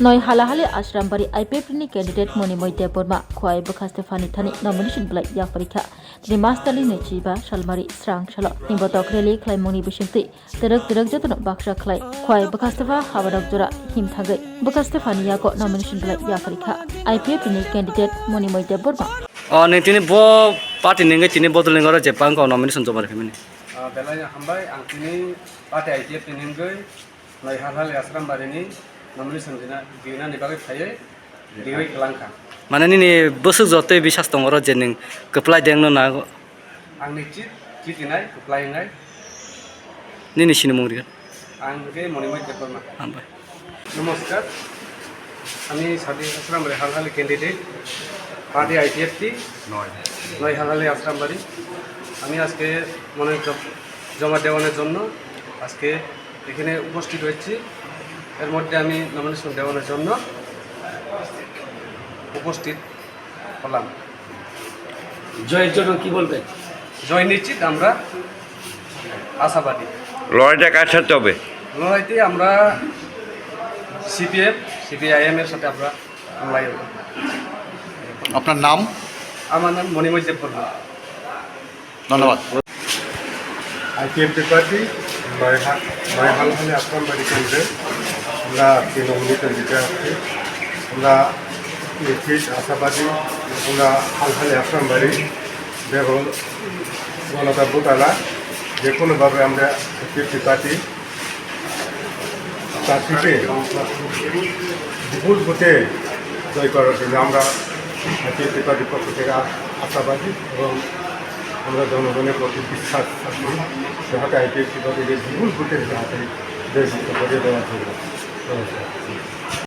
Noi halahale ashram IPF ni candidate Monimoy Deborma Kwai Bukastefani Thani nomination blai ya parikha ni masterly ne chiba Shalmari Srang Shalo ni botok reli klai moni bishimti terak jatun baksha klai Kwai Bukastefa hawadak jora him thagai Bukastefani ya ko nomination blai ya parikha IPF ni candidate Monimoy Deborma ne tini bo party ninge tini botol ngora Japan ko nomination jobar khimini belanya hambai ang tini party IPF ninge noi halahale ashram barini nomination dina ni bagai thaye diwi kelangka mane ni bosuk jote bisas tongoro jening keplai dengno na ang ni chitinai apply ngai ni sini mungri ang ge Monimoy Deborma ambai নমস্কার আমি সাদি আসলাম রে Halhali candidate party IPF নয় হালহালি আসলাম বাড়ি আমি আজকে মনে জমা দেওয়ানোর জন্য আজকে এখানে উপস্থিত হয়েছি এর মধ্যে আমি নমিনেশন দেওয়ানোর জন্য উপস্থিত হলাম জয়ের জন্য কি বলবে জয় নিশ্চিত আমরা আশাবাদী লড়াইটা কার সাথে হবে লড়াইতে আমরা CPF CPIM এর সাথে আমরা লড়াই হবে আপনার নাম আমার নাম মণিময় দেববর্মা ধন্যবাদ IPF পার্টি নয় হালহালি আসলাম বাড়ি কেন্দ্রে আমরা তৃণমূলী কেন্দ্রিতে আছি আমরা নিশ্চিত আশাবাদী আমরা হালহালি আসলাম বাড়ি এবং জনতা ভোটাররা যে কোনোভাবে আমরা IPF পার্টি প্রার্থীকে বিপুল ভোটে জয় করার জন্য আমরা IPF পার্টির পক্ষ থেকে আশাবাদী এবং আমরা জনগণের প্রতি বিশ্বাস রাখি যাহাতে IPF পার্টিকে বিপুল ভোটে যাহাতে দেশ করে দেওয়া জন্য